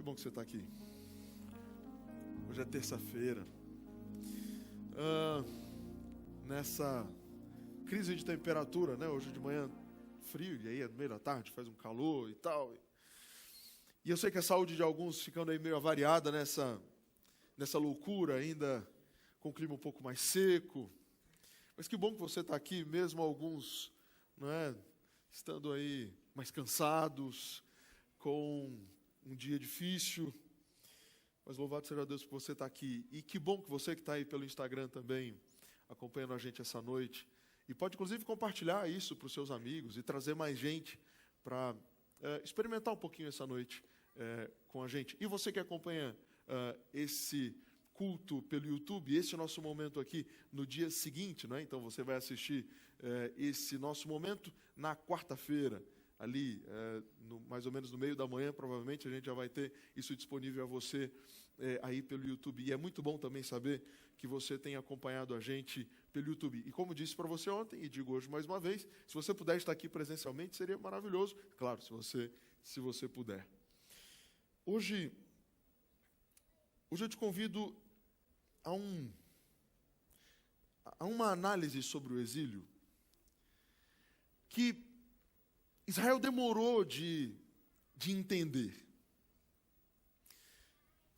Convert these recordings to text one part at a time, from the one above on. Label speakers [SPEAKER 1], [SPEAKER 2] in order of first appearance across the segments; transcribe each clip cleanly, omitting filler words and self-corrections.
[SPEAKER 1] Que bom que você está aqui. Hoje é terça-feira. Nessa crise de temperatura, né? Hoje de manhã frio, e aí no meio da tarde faz um calor e tal. E eu sei que a saúde de alguns ficando aí meio avariada nessa loucura, ainda com o clima um pouco mais seco. Mas que bom que você está aqui, mesmo alguns, não é, estando aí mais cansados, com um dia difícil. Mas louvado seja Deus por você estar aqui. E que bom que você que está aí pelo Instagram também, acompanhando a gente essa noite. E pode, inclusive, compartilhar isso para os seus amigos e trazer mais gente para experimentar um pouquinho essa noite com a gente. E você que acompanha esse culto pelo YouTube, esse nosso momento aqui no dia seguinte, né? Então você vai assistir esse nosso momento na quarta-feira, ali, mais ou menos no meio da manhã, provavelmente a gente já vai ter isso disponível a você aí pelo YouTube. E é muito bom também saber que você tem acompanhado a gente pelo YouTube. E como disse para você ontem, e digo hoje mais uma vez, se você puder estar aqui presencialmente, seria maravilhoso. Claro, se você puder. Hoje eu te convido a uma análise sobre o exílio que Israel demorou de entender.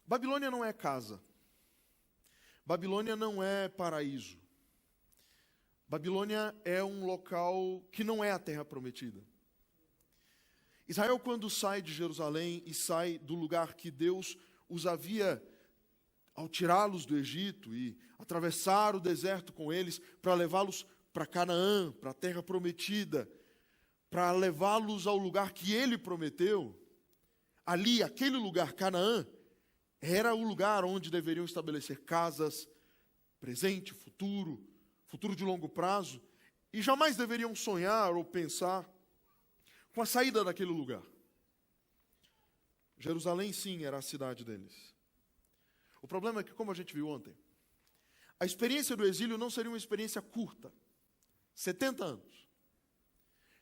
[SPEAKER 1] Babilônia não é casa. Babilônia não é paraíso. Babilônia é um local que não é a terra prometida. Israel, quando sai de Jerusalém e sai do lugar que Deus os havia, ao tirá-los do Egito e atravessar o deserto com eles, para levá-los para Canaã, para a terra prometida, para levá-los ao lugar que ele prometeu, ali, aquele lugar, Canaã, era o lugar onde deveriam estabelecer casas, presente, futuro de longo prazo, e jamais deveriam sonhar ou pensar com a saída daquele lugar. Jerusalém, sim, era a cidade deles. O problema é que, como a gente viu ontem, a experiência do exílio não seria uma experiência curta, 70 anos.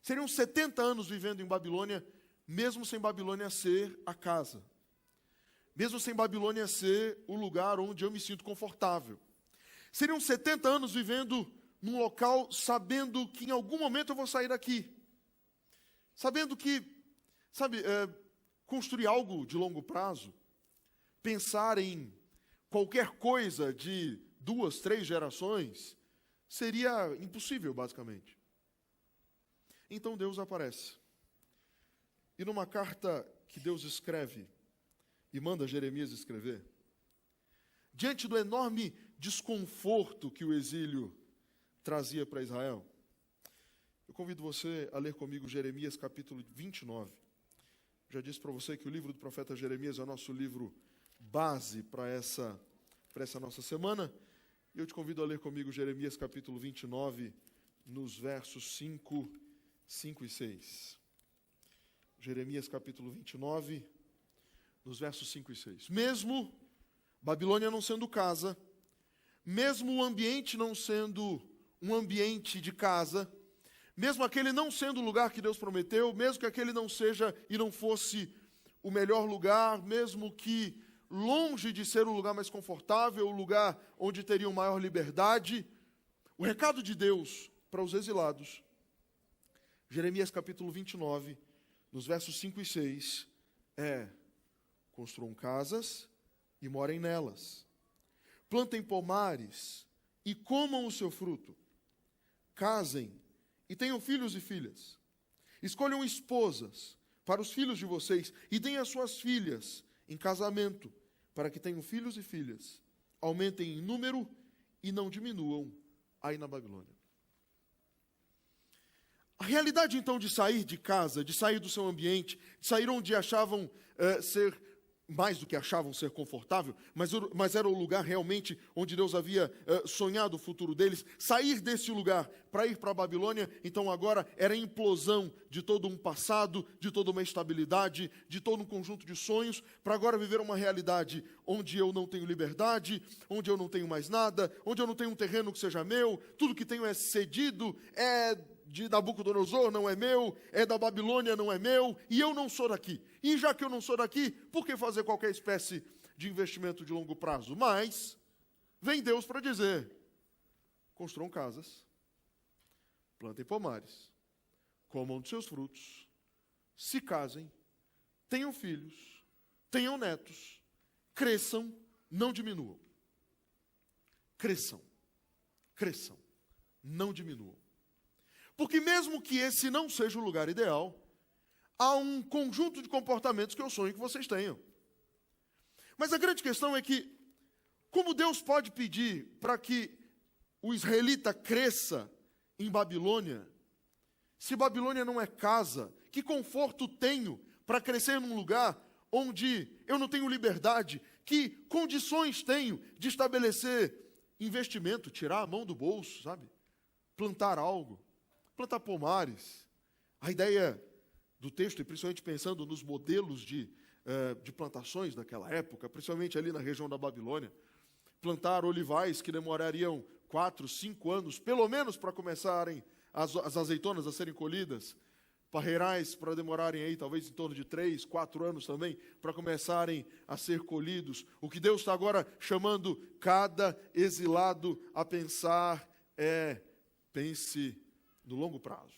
[SPEAKER 1] Seriam 70 anos vivendo em Babilônia, mesmo sem Babilônia ser a casa. Mesmo sem Babilônia ser o lugar onde eu me sinto confortável. Seriam 70 anos vivendo num local sabendo que em algum momento eu vou sair daqui. Sabendo que, construir algo de longo prazo, pensar em qualquer coisa de 2, 3 gerações, seria impossível, basicamente. Então Deus aparece. E numa carta que Deus escreve, e manda Jeremias escrever, diante do enorme desconforto que o exílio trazia para Israel, eu convido você a ler comigo Jeremias capítulo 29. Já disse para você que o livro do profeta Jeremias é o nosso livro base para essa nossa semana. E eu te convido a ler comigo Jeremias capítulo 29, nos versos 5 e 6. Jeremias capítulo 29, nos versos 5 e 6. Mesmo Babilônia não sendo casa, mesmo o ambiente não sendo um ambiente de casa, mesmo aquele não sendo o lugar que Deus prometeu, mesmo que aquele não seja e não fosse o melhor lugar, mesmo que longe de ser o lugar mais confortável, o lugar onde teriam maior liberdade, o recado de Deus para os exilados, Jeremias capítulo 29, nos versos 5 e 6, construam casas e morem nelas. Plantem pomares e comam o seu fruto. Casem e tenham filhos e filhas. Escolham esposas para os filhos de vocês e deem as suas filhas em casamento, para que tenham filhos e filhas. Aumentem em número e não diminuam aí na Babilônia. A realidade, então, de sair de casa, de sair do seu ambiente, de sair onde achavam ser, mais do que achavam ser confortável, mas era o lugar realmente onde Deus havia sonhado o futuro deles, sair desse lugar para ir para a Babilônia, então agora era a implosão de todo um passado, de toda uma estabilidade, de todo um conjunto de sonhos, para agora viver uma realidade onde eu não tenho liberdade, onde eu não tenho mais nada, onde eu não tenho um terreno que seja meu, tudo que tenho é cedido, é de Nabucodonosor, não é meu, é da Babilônia, não é meu, e eu não sou daqui. E já que eu não sou daqui, por que fazer qualquer espécie de investimento de longo prazo? Mas vem Deus para dizer: construam casas, plantem pomares, comam dos seus frutos, se casem, tenham filhos, tenham netos, cresçam, não diminuam. Cresçam, cresçam, não diminuam. Porque mesmo que esse não seja o lugar ideal, há um conjunto de comportamentos que eu sonho que vocês tenham. Mas a grande questão é que, como Deus pode pedir para que o israelita cresça em Babilônia, se Babilônia não é casa, que conforto tenho para crescer num lugar onde eu não tenho liberdade? Que condições tenho de estabelecer investimento, tirar a mão do bolso, sabe? Plantar algo, plantar pomares. A ideia do texto, e principalmente pensando nos modelos de plantações daquela época, principalmente ali na região da Babilônia, plantar olivais que demorariam 4, 5 anos, pelo menos para começarem as azeitonas a serem colhidas, parreirais para demorarem aí talvez em torno de 3, 4 anos também, para começarem a ser colhidos. O que Deus está agora chamando cada exilado a pensar pense no longo prazo.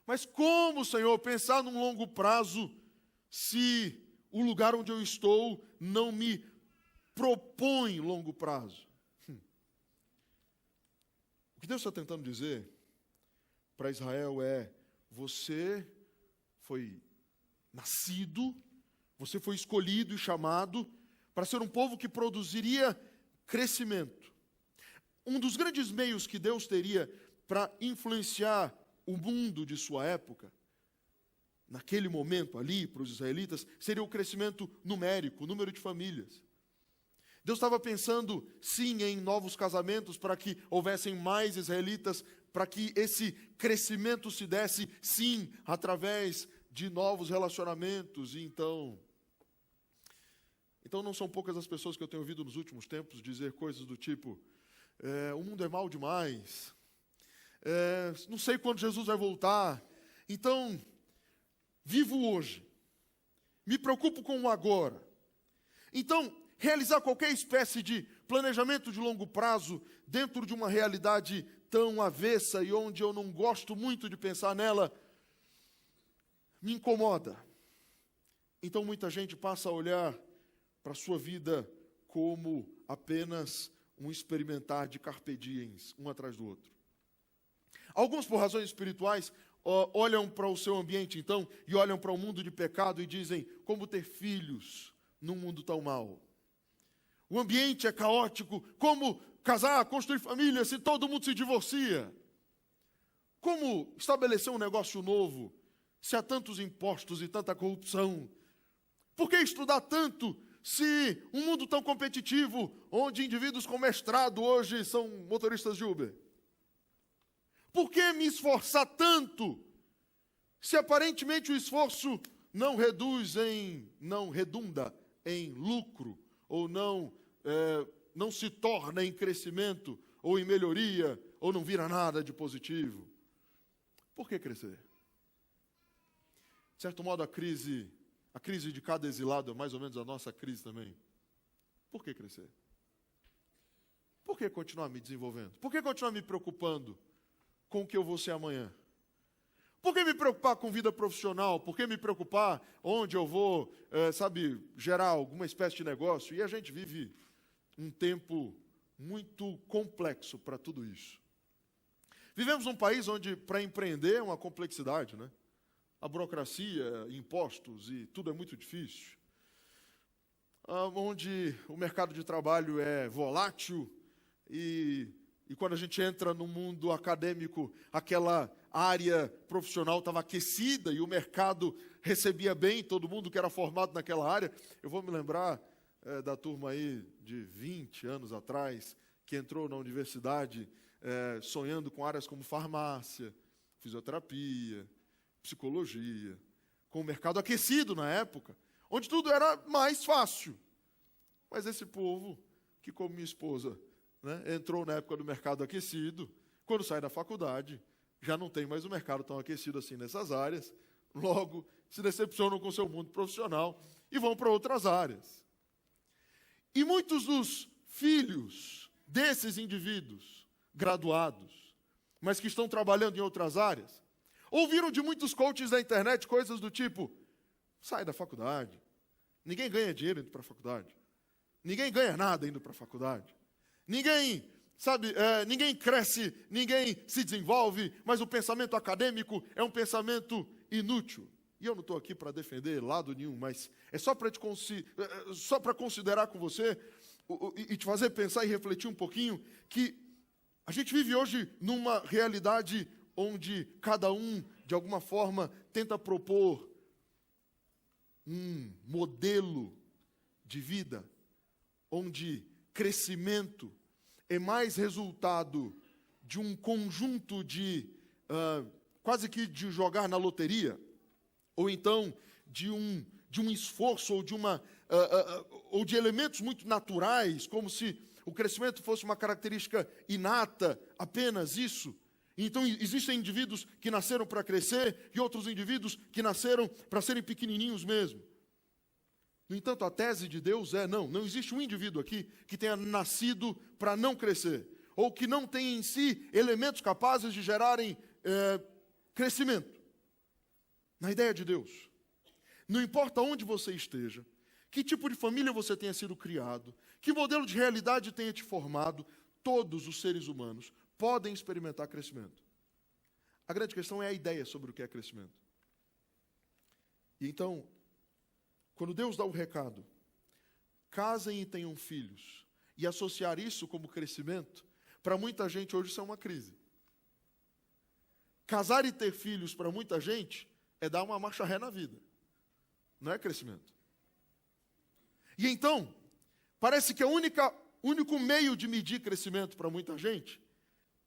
[SPEAKER 1] Mas como, Senhor, pensar num longo prazo se o lugar onde eu estou não me propõe longo prazo? O que Deus está tentando dizer para Israel é: você foi nascido, você foi escolhido e chamado para ser um povo que produziria crescimento. Um dos grandes meios que Deus teria para influenciar o mundo de sua época, naquele momento ali, para os israelitas, seria o crescimento numérico, o número de famílias. Deus estava pensando, sim, em novos casamentos, para que houvessem mais israelitas, para que esse crescimento se desse, sim, através de novos relacionamentos. E então não são poucas as pessoas que eu tenho ouvido nos últimos tempos dizer coisas do tipo: o mundo é mau demais, não sei quando Jesus vai voltar, então vivo hoje, me preocupo com o agora. Então, realizar qualquer espécie de planejamento de longo prazo dentro de uma realidade tão avessa e onde eu não gosto muito de pensar nela, me incomoda. Então muita gente passa a olhar para a sua vida como apenas um experimentar de carpe diems, um atrás do outro. Alguns, por razões espirituais, olham para o seu ambiente, então, e olham para o mundo de pecado e dizem: como ter filhos num mundo tão mau? O ambiente é caótico. Como casar, construir família se todo mundo se divorcia? Como estabelecer um negócio novo se há tantos impostos e tanta corrupção? Por que estudar tanto se um mundo tão competitivo, onde indivíduos com mestrado hoje são motoristas de Uber? Por que me esforçar tanto se aparentemente o esforço não redunda em lucro, ou não se torna em crescimento, ou em melhoria, ou não vira nada de positivo? Por que crescer? De certo modo, a crise de cada exilado é mais ou menos a nossa crise também. Por que crescer? Por que continuar me desenvolvendo? Por que continuar me preocupando com o que eu vou ser amanhã? Por que me preocupar com vida profissional? Por que me preocupar onde eu vou, gerar alguma espécie de negócio? E a gente vive um tempo muito complexo para tudo isso. Vivemos num país onde, para empreender, é uma complexidade, né? A burocracia, impostos e tudo é muito difícil. Onde o mercado de trabalho é volátil e quando a gente entra no mundo acadêmico, aquela área profissional estava aquecida e o mercado recebia bem todo mundo que era formado naquela área. Eu vou me lembrar da turma aí de 20 anos atrás, que entrou na universidade sonhando com áreas como farmácia, fisioterapia, psicologia, com o mercado aquecido na época, onde tudo era mais fácil. Mas esse povo, que como minha esposa, entrou na época do mercado aquecido, quando sai da faculdade, já não tem mais o mercado tão aquecido assim nessas áreas, logo se decepcionam com o seu mundo profissional e vão para outras áreas. E muitos dos filhos desses indivíduos graduados, mas que estão trabalhando em outras áreas, ouviram de muitos coaches da internet coisas do tipo: sai da faculdade, ninguém ganha dinheiro indo para a faculdade, ninguém ganha nada indo para a faculdade, ninguém cresce, ninguém se desenvolve, mas o pensamento acadêmico é um pensamento inútil. E eu não estou aqui para defender lado nenhum, mas é só para considerar com você e te fazer pensar e refletir um pouquinho que a gente vive hoje numa realidade onde cada um, de alguma forma, tenta propor um modelo de vida onde crescimento é mais resultado de um conjunto de, quase que de jogar na loteria, ou então de um esforço, ou de elementos muito naturais, como se o crescimento fosse uma característica inata, apenas isso. Então, existem indivíduos que nasceram para crescer e outros indivíduos que nasceram para serem pequenininhos mesmo. No entanto, a tese de Deus é: não existe um indivíduo aqui que tenha nascido para não crescer, ou que não tenha em si elementos capazes de gerarem crescimento. Na ideia de Deus, não importa onde você esteja, que tipo de família você tenha sido criado, que modelo de realidade tenha te formado, todos os seres humanos podem experimentar crescimento. A grande questão é a ideia sobre o que é crescimento. E então, quando Deus dá o recado, casem e tenham filhos, e associar isso como crescimento, para muita gente hoje isso é uma crise. Casar e ter filhos para muita gente é dar uma marcha ré na vida, não é crescimento. E então, parece que o único meio de medir crescimento para muita gente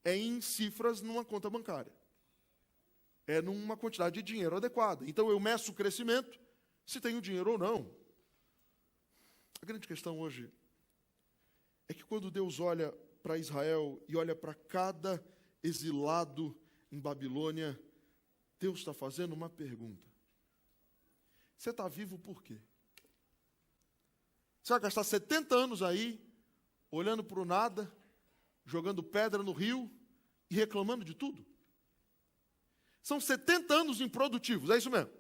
[SPEAKER 1] é em cifras numa conta bancária. É numa quantidade de dinheiro adequada. Então eu meço o crescimento se tenho dinheiro ou não. A grande questão hoje é que quando Deus olha para Israel e olha para cada exilado em Babilônia, Deus está fazendo uma pergunta: você está vivo por quê? Você vai gastar 70 anos aí, olhando para o nada, jogando pedra no rio e reclamando de tudo? São 70 anos improdutivos, é isso mesmo.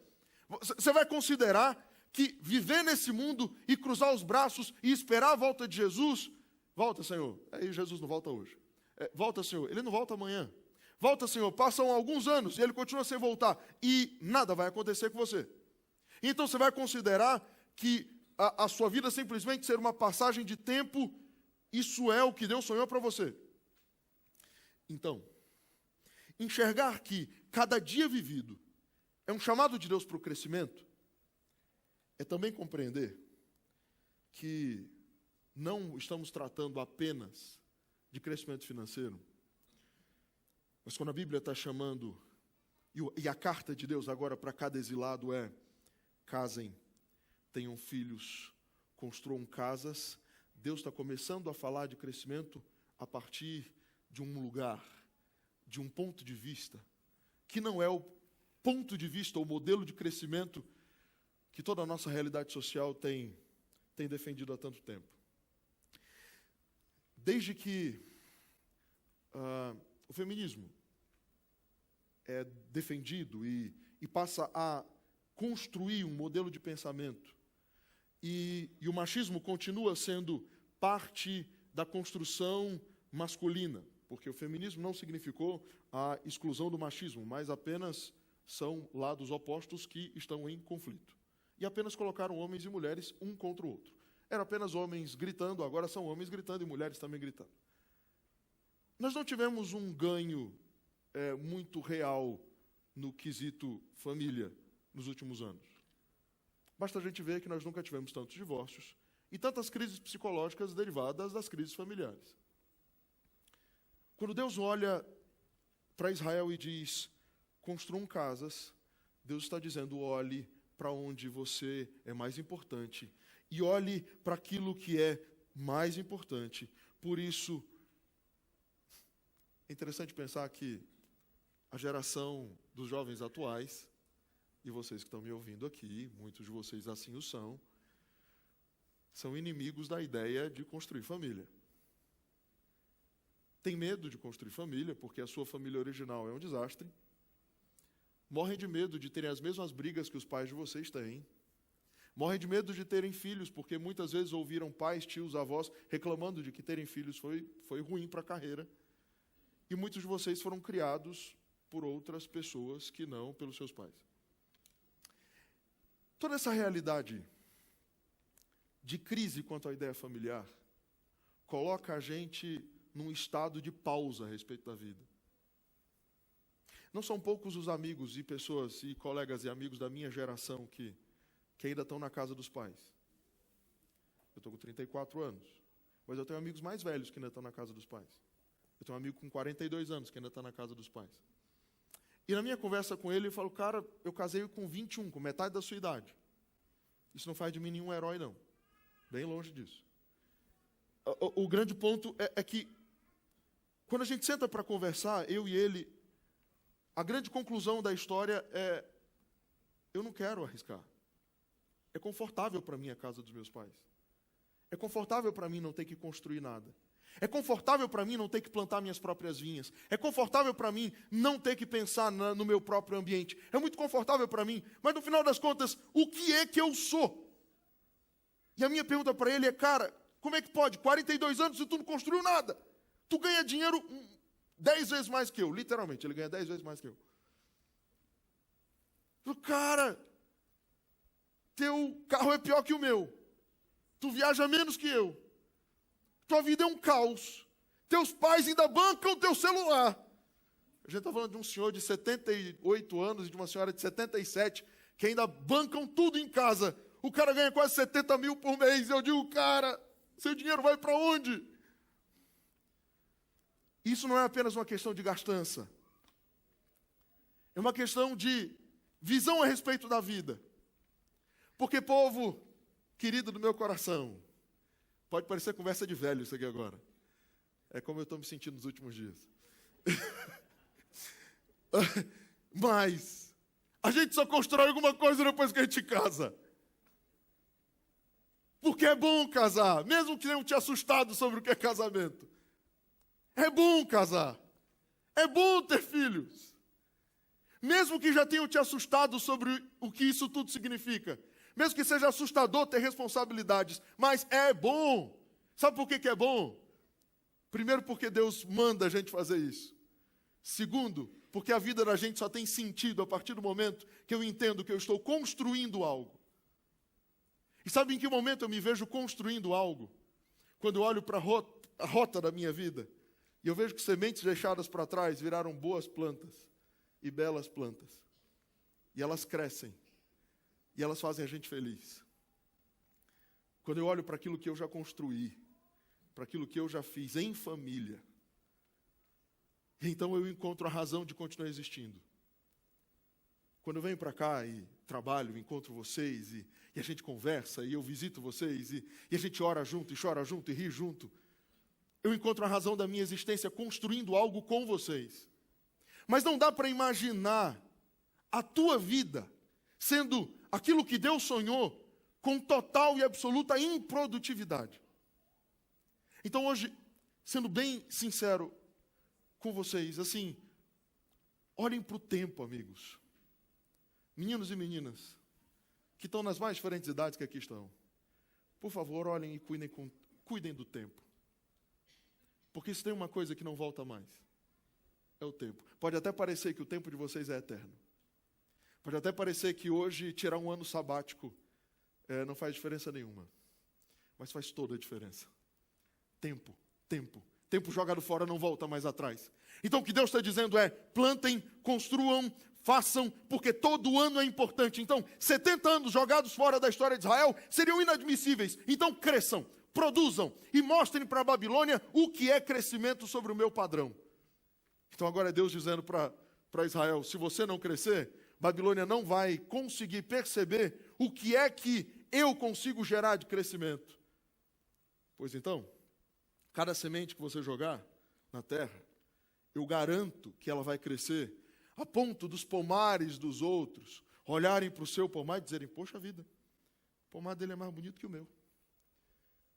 [SPEAKER 1] Você vai considerar que viver nesse mundo e cruzar os braços e esperar a volta de Jesus? Volta, Senhor. Aí Jesus não volta hoje. Volta, Senhor. Ele não volta amanhã. Volta, Senhor. Passam alguns anos e ele continua sem voltar. E nada vai acontecer com você. Então você vai considerar que a sua vida simplesmente ser uma passagem de tempo, isso é o que Deus sonhou para você. Então, enxergar que cada dia vivido é um chamado de Deus para o crescimento, é também compreender que não estamos tratando apenas de crescimento financeiro, mas quando a Bíblia está chamando, e a carta de Deus agora para cada exilado é: casem, tenham filhos, construam casas. Deus está começando a falar de crescimento a partir de um lugar, de um ponto de vista, que não é o ponto de vista, o modelo de crescimento que toda a nossa realidade social tem defendido há tanto tempo. Desde que o feminismo é defendido e passa a construir um modelo de pensamento, e o machismo continua sendo parte da construção masculina, porque o feminismo não significou a exclusão do machismo, mas apenas são lados opostos que estão em conflito. E apenas colocaram homens e mulheres um contra o outro. Eram apenas homens gritando, agora são homens gritando e mulheres também gritando. Nós não tivemos um ganho muito real no quesito família nos últimos anos. Basta a gente ver que nós nunca tivemos tantos divórcios e tantas crises psicológicas derivadas das crises familiares. Quando Deus olha para Israel e diz: construam casas, Deus está dizendo: olhe para onde você é mais importante e olhe para aquilo que é mais importante. Por isso, é interessante pensar que A geração dos jovens atuais, e vocês que estão me ouvindo aqui, muitos de vocês assim o são inimigos da ideia de construir família. Tem medo de construir família, porque a sua família original é um desastre. Morrem de medo de terem as mesmas brigas que os pais de vocês têm. Morrem de medo de terem filhos, porque muitas vezes ouviram pais, tios, avós reclamando de que terem filhos foi ruim para a carreira. E muitos de vocês foram criados por outras pessoas que não pelos seus pais. Toda essa realidade de crise quanto à ideia familiar coloca a gente num estado de pausa a respeito da vida. Não são poucos os amigos e pessoas e colegas e amigos da minha geração que ainda estão na casa dos pais. Eu estou com 34 anos, mas eu tenho amigos mais velhos que ainda estão na casa dos pais. Eu tenho um amigo com 42 anos que ainda está na casa dos pais. E na minha conversa com ele, eu falo, cara, eu casei com 21, com metade da sua idade. Isso não faz de mim nenhum herói, não. Bem longe disso. O grande ponto é que, quando a gente senta para conversar, eu e ele, a grande conclusão da história é, eu não quero arriscar. É confortável para mim a casa dos meus pais. É confortável para mim não ter que construir nada. É confortável para mim não ter que plantar minhas próprias vinhas. É confortável para mim não ter que pensar no meu próprio ambiente. É muito confortável para mim, mas no final das contas, o que é que eu sou? E a minha pergunta para ele é, cara, como é que pode? 42 anos e tu não construiu nada. Tu ganha dinheiro 10 vezes mais que eu, literalmente, ele ganha 10 vezes mais que eu. Cara, teu carro é pior que o meu. Tu viaja menos que eu. Tua vida é um caos. Teus pais ainda bancam o teu celular. A gente está falando de um senhor de 78 anos e de uma senhora de 77 que ainda bancam tudo em casa. O cara ganha quase 70 mil por mês. Eu digo, cara, seu dinheiro vai para onde? Isso não é apenas uma questão de gastança. É uma questão de visão a respeito da vida. Porque, povo querido do meu coração, pode parecer conversa de velho isso aqui agora. É como eu estou me sentindo nos últimos dias. Mas a gente só constrói alguma coisa depois que a gente casa. Porque é bom casar, mesmo que tenham te assustado sobre o que é casamento. É bom casar. É bom ter filhos. Mesmo que já tenham te assustado sobre o que isso tudo significa. Mesmo que seja assustador ter responsabilidades. Mas é bom. Sabe por que é bom? Primeiro, porque Deus manda a gente fazer isso. Segundo, porque a vida da gente só tem sentido a partir do momento que eu entendo que eu estou construindo algo. E sabe em que momento eu me vejo construindo algo? Quando eu olho para a rota da minha vida e eu vejo que sementes deixadas para trás viraram boas plantas e belas plantas. E elas crescem. E elas fazem a gente feliz. Quando eu olho para aquilo que eu já construí, para aquilo que eu já fiz em família, então eu encontro a razão de continuar existindo. Quando eu venho para cá e trabalho, encontro vocês, e a gente conversa, e eu visito vocês, e a gente ora junto, e chora junto, e ri junto, eu encontro a razão da minha existência construindo algo com vocês. Mas não dá para imaginar a tua vida sendo aquilo que Deus sonhou com total e absoluta improdutividade. Então hoje, sendo bem sincero com vocês, assim, olhem para o tempo, amigos. Meninos e meninas, que estão nas mais diferentes idades que aqui estão. Por favor, olhem e cuidem do tempo. Porque se tem uma coisa que não volta mais, é o tempo. Pode até parecer que o tempo de vocês é eterno. Pode até parecer que hoje tirar um ano sabático não faz diferença nenhuma. Mas faz toda a diferença. Tempo. Tempo jogado fora não volta mais atrás. Então o que Deus está dizendo é, plantem, construam, façam, porque todo ano é importante. Então, 70 anos jogados fora da história de Israel seriam inadmissíveis. Então cresçam, produzam e mostrem para a Babilônia o que é crescimento sobre o meu padrão. Então agora é Deus dizendo para Israel, se você não crescer, Babilônia não vai conseguir perceber o que é que eu consigo gerar de crescimento. Pois então, cada semente que você jogar na terra, eu garanto que ela vai crescer a ponto dos pomares dos outros olharem para o seu pomar e dizerem: poxa vida, o pomar dele é mais bonito que o meu.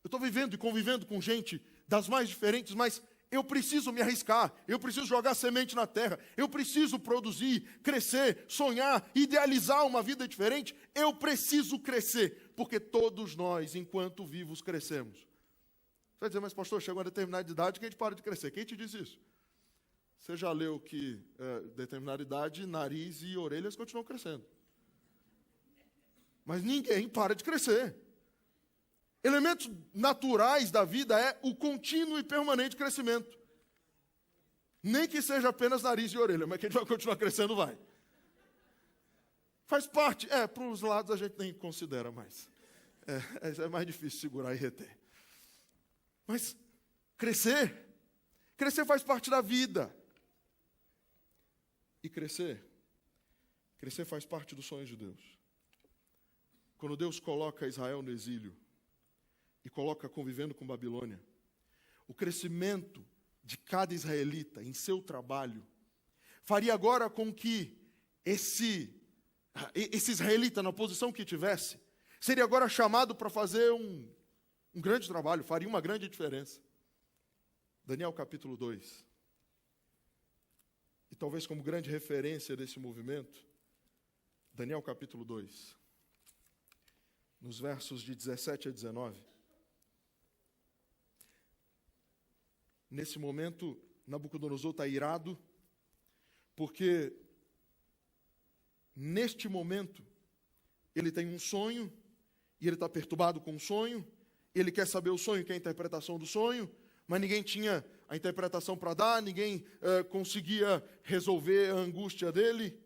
[SPEAKER 1] Eu estou vivendo e convivendo com gente das mais diferentes, mas eu preciso me arriscar, eu preciso jogar semente na terra, eu preciso produzir, crescer, sonhar, idealizar uma vida diferente. Eu preciso crescer, porque todos nós, enquanto vivos, crescemos. Você vai dizer: mas pastor, chegou a determinada idade que a gente para de crescer. Quem te diz isso? Você já leu que determinada idade, nariz e orelhas continuam crescendo. Mas ninguém para de crescer. Elementos naturais da vida é o contínuo e permanente crescimento. Nem que seja apenas nariz e orelha, mas que a gente vai continuar crescendo, vai. Faz parte. Para os lados a gente nem considera mais. É mais difícil segurar e reter. Mas crescer faz parte da vida. E crescer faz parte dos sonhos de Deus. Quando Deus coloca Israel no exílio e coloca convivendo com Babilônia, o crescimento de cada israelita em seu trabalho faria agora com que esse israelita, na posição que tivesse, seria agora chamado para fazer um grande trabalho, faria uma grande diferença. Daniel capítulo 2. E talvez como grande referência desse movimento, Daniel capítulo 2, nos versos de 17 a 19. Nesse momento, Nabucodonosor está irado, porque neste momento ele tem um sonho, e ele está perturbado com o sonho, ele quer saber o sonho, quer a interpretação do sonho, mas ninguém tinha a interpretação para dar, ninguém conseguia resolver a angústia dele.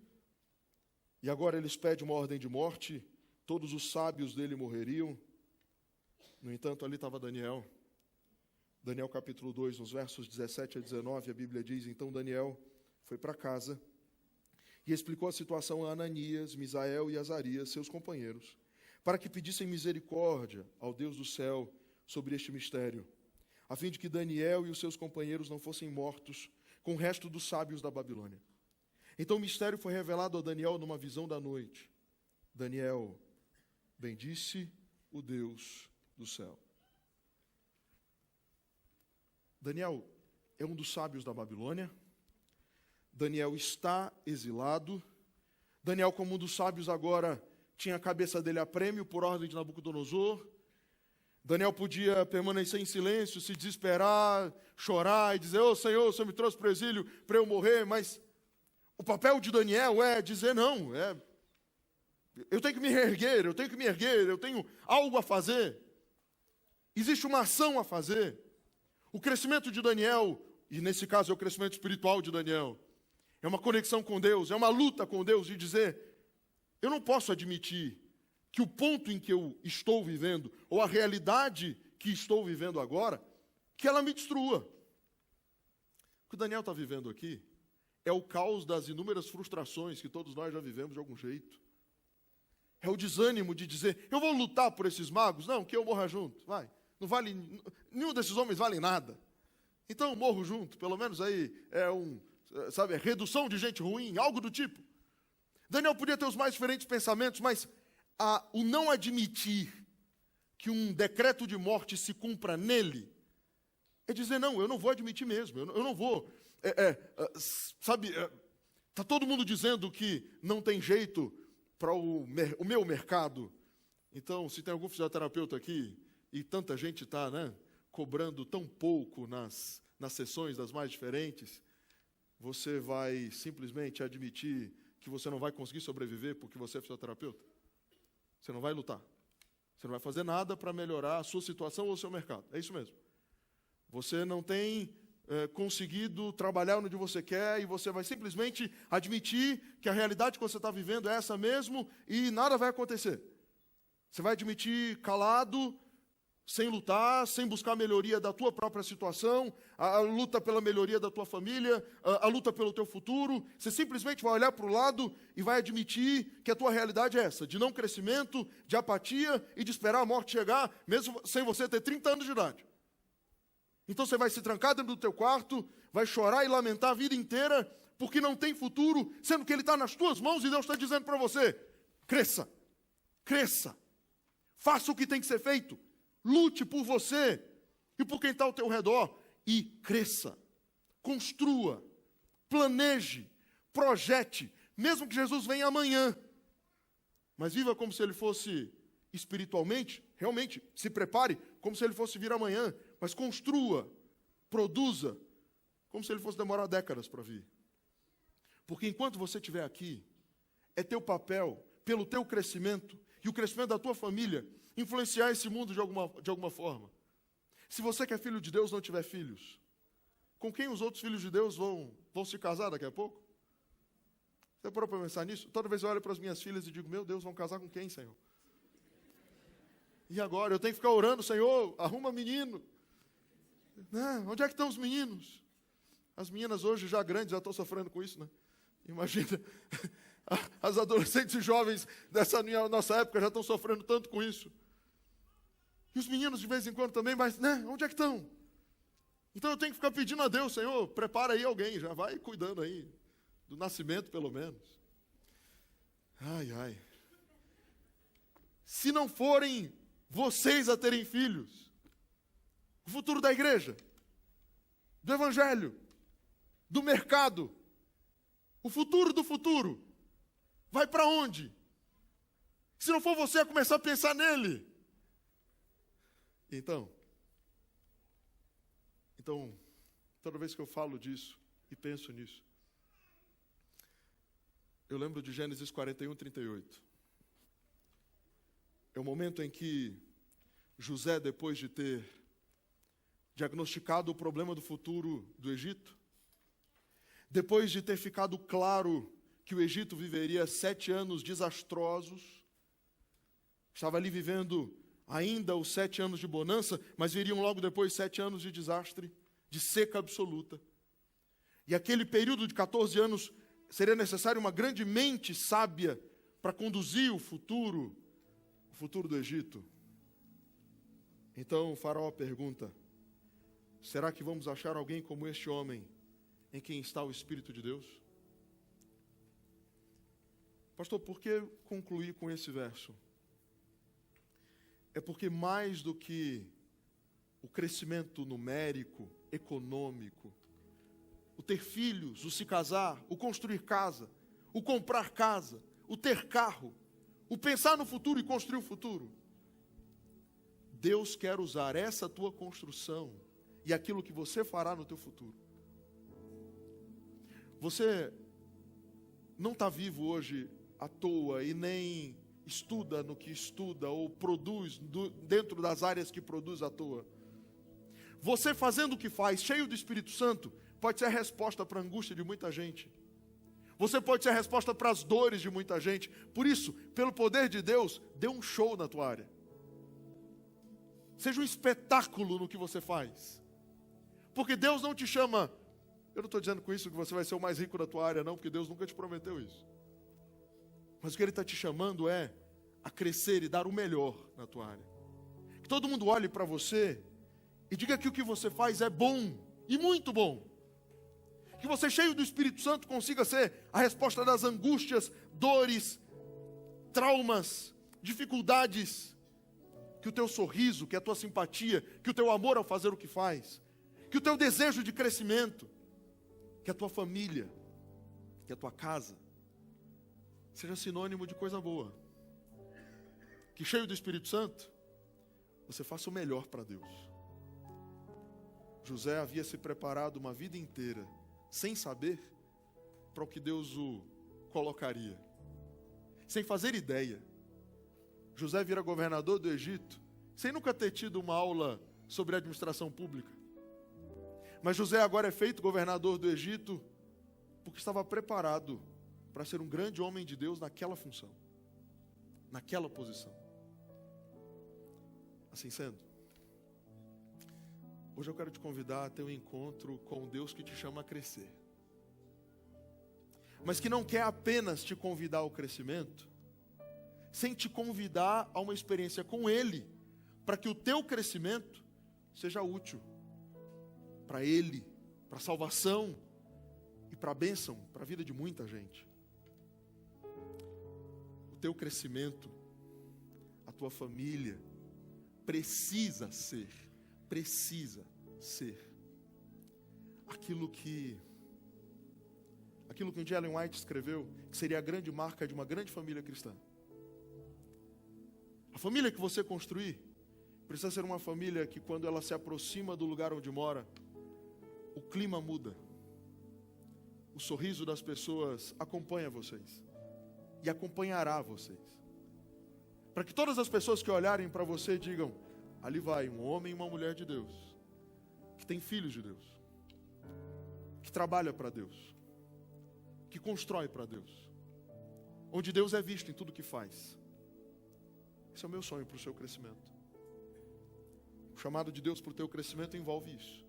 [SPEAKER 1] E agora eles pedem uma ordem de morte, todos os sábios dele morreriam. No entanto, ali estava Daniel. Daniel capítulo 2, nos versos 17 a 19, a Bíblia diz: então Daniel foi para casa e explicou a situação a Ananias, Misael e Azarias, seus companheiros, para que pedissem misericórdia ao Deus do céu sobre este mistério, a fim de que Daniel e os seus companheiros não fossem mortos com o resto dos sábios da Babilônia. Então o mistério foi revelado a Daniel numa visão da noite. Daniel bendisse o Deus do céu. Daniel é um dos sábios da Babilônia. Daniel está exilado. Daniel, como um dos sábios, agora tinha a cabeça dele a prêmio por ordem de Nabucodonosor. Daniel podia permanecer em silêncio, se desesperar, chorar e dizer: ô Senhor, o Senhor me trouxe para o exílio para eu morrer. Mas o papel de Daniel é dizer: não, eu tenho que me reerguer, eu tenho algo a fazer. Existe uma ação a fazer. O crescimento de Daniel, e nesse caso é o crescimento espiritual de Daniel, é uma conexão com Deus, é uma luta com Deus de dizer: eu não posso admitir que o ponto em que eu estou vivendo, ou a realidade que estou vivendo agora, que ela me destrua. O que o Daniel está vivendo aqui é o caos das inúmeras frustrações que todos nós já vivemos de algum jeito. É o desânimo de dizer: eu vou lutar por esses magos? Não, que eu morra junto, vai. Não vale, nenhum desses homens vale nada. Então eu morro junto, pelo menos aí é redução de gente ruim, algo do tipo. Daniel podia ter os mais diferentes pensamentos, mas o não admitir que um decreto de morte se cumpra nele, é dizer: não, eu não vou admitir mesmo, eu não vou. Está todo mundo dizendo que não tem jeito para o meu mercado. Então, se tem algum fisioterapeuta aqui, e tanta gente está cobrando tão pouco nas sessões das mais diferentes, você vai simplesmente admitir que você não vai conseguir sobreviver porque você é fisioterapeuta? Você não vai lutar. Você não vai fazer nada para melhorar a sua situação ou o seu mercado. É isso mesmo. Você não tem conseguido trabalhar onde você quer e você vai simplesmente admitir que a realidade que você está vivendo é essa mesmo e nada vai acontecer. Você vai admitir calado, sem lutar, sem buscar a melhoria da tua própria situação, a luta pela melhoria da tua família, a luta pelo teu futuro. Você simplesmente vai olhar para o lado e vai admitir que a tua realidade é essa, de não crescimento, de apatia e de esperar a morte chegar, mesmo sem você ter 30 anos de idade. Então você vai se trancar dentro do teu quarto, vai chorar e lamentar a vida inteira, porque não tem futuro, sendo que ele está nas tuas mãos e Deus está dizendo para você: cresça, cresça, faça o que tem que ser feito, lute por você e por quem está ao teu redor e cresça, construa, planeje, projete, mesmo que Jesus venha amanhã, mas viva como se ele fosse espiritualmente, realmente, se prepare como se ele fosse vir amanhã, mas construa, produza, como se ele fosse demorar décadas para vir. Porque enquanto você estiver aqui, é teu papel, pelo teu crescimento e o crescimento da tua família, influenciar esse mundo de alguma forma. Se você que é filho de Deus não tiver filhos, com quem os outros filhos de Deus vão se casar daqui a pouco? Você parou para pensar nisso? Toda vez eu olho para as minhas filhas e digo: meu Deus, vão casar com quem, Senhor? E agora? Eu tenho que ficar orando: Senhor, arruma menino. Onde é que estão os meninos? As meninas hoje já grandes já estão sofrendo com isso, né? Imagina, as adolescentes e jovens dessa nossa época já estão sofrendo tanto com isso. E os meninos de vez em quando também, mas, onde é que estão? Então eu tenho que ficar pedindo a Deus: Senhor, prepara aí alguém, já vai cuidando aí, do nascimento pelo menos. Ai, ai. Se não forem vocês a terem filhos, o futuro da igreja, do evangelho, do mercado, o futuro do futuro, vai para onde? Se não for você a começar a pensar nele. Então, toda vez que eu falo disso e penso nisso, eu lembro de Gênesis 41, 38. É o momento em que José, depois de ter diagnosticado o problema do futuro do Egito, depois de ter ficado claro que o Egito viveria 7 anos desastrosos, estava ali vivendo ainda os 7 anos de bonança, mas viriam logo depois 7 anos de desastre, de seca absoluta. E aquele período de 14 anos seria necessário uma grande mente sábia para conduzir o futuro do Egito. Então o faraó pergunta: será que vamos achar alguém como este homem, em quem está o Espírito de Deus? Pastor, por que concluir com esse verso? É porque mais do que o crescimento numérico, econômico, o ter filhos, o se casar, o construir casa, o comprar casa, o ter carro, o pensar no futuro e construir o futuro, Deus quer usar essa tua construção e aquilo que você fará no teu futuro. Você não está vivo hoje à toa e nem estuda no que estuda ou produz dentro das áreas que produz à toa. Você fazendo o que faz, cheio do Espírito Santo, pode ser a resposta para a angústia de muita gente. Você pode ser a resposta para as dores de muita gente. Por isso, pelo poder de Deus, dê um show na tua área. Seja um espetáculo no que você faz. Porque Deus não te chama... Eu não estou dizendo com isso que você vai ser o mais rico da tua área, não, porque Deus nunca te prometeu isso. Mas o que Ele está te chamando é a crescer e dar o melhor na tua área. Que todo mundo olhe para você e diga que o que você faz é bom, e muito bom. Que você, cheio do Espírito Santo, consiga ser a resposta das angústias, dores, traumas, dificuldades. Que o teu sorriso, que a tua simpatia, que o teu amor ao fazer o que faz, que o teu desejo de crescimento, que a tua família, que a tua casa, seja sinônimo de coisa boa. Que cheio do Espírito Santo, você faça o melhor para Deus. José havia se preparado uma vida inteira, sem saber para o que Deus o colocaria, sem fazer ideia. José vira governador do Egito, sem nunca ter tido uma aula sobre administração pública. Mas José agora é feito governador do Egito, porque estava preparado para ser um grande homem de Deus naquela função, naquela posição. Assim sendo, hoje eu quero te convidar a ter um encontro com Deus que te chama a crescer, mas que não quer apenas te convidar ao crescimento, sem te convidar a uma experiência com Ele, para que o teu crescimento seja útil para Ele, para a salvação e para a bênção, para a vida de muita gente. O teu crescimento, a tua família, precisa ser aquilo que um dia Ellen White escreveu, que seria a grande marca de uma grande família cristã. A família que você construir precisa ser uma família que, quando ela se aproxima do lugar onde mora, o clima muda. O sorriso das pessoas acompanha vocês e acompanhará vocês. Para que todas as pessoas que olharem para você digam: ali vai um homem e uma mulher de Deus, que tem filhos de Deus, que trabalha para Deus, que constrói para Deus, onde Deus é visto em tudo que faz. Esse é o meu sonho para o seu crescimento. O chamado de Deus para o teu crescimento envolve isso.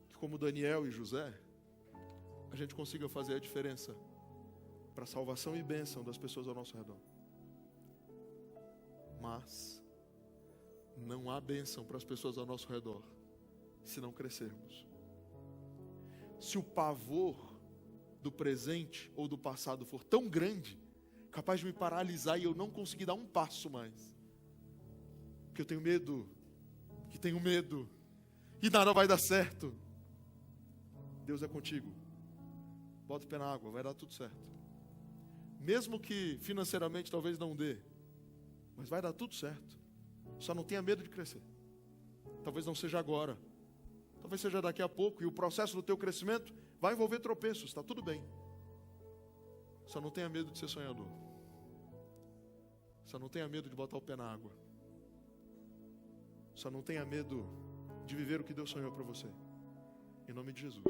[SPEAKER 1] Que, como Daniel e José, a gente consiga fazer a diferença para a salvação e bênção das pessoas ao nosso redor. Mas não há bênção para as pessoas ao nosso redor se não crescermos. Se o pavor do presente ou do passado for tão grande, capaz de me paralisar e eu não conseguir dar um passo mais, porque eu tenho medo, e nada vai dar certo. Deus é contigo. Bota o pé na água, vai dar tudo certo. Mesmo que financeiramente talvez não dê, mas vai dar tudo certo. Só não tenha medo de crescer. Talvez não seja agora, talvez seja daqui a pouco, e o processo do teu crescimento vai envolver tropeços, está tudo bem. Só não tenha medo de ser sonhador. Só não tenha medo de botar o pé na água. Só não tenha medo de viver o que Deus sonhou para você. Em nome de Jesus.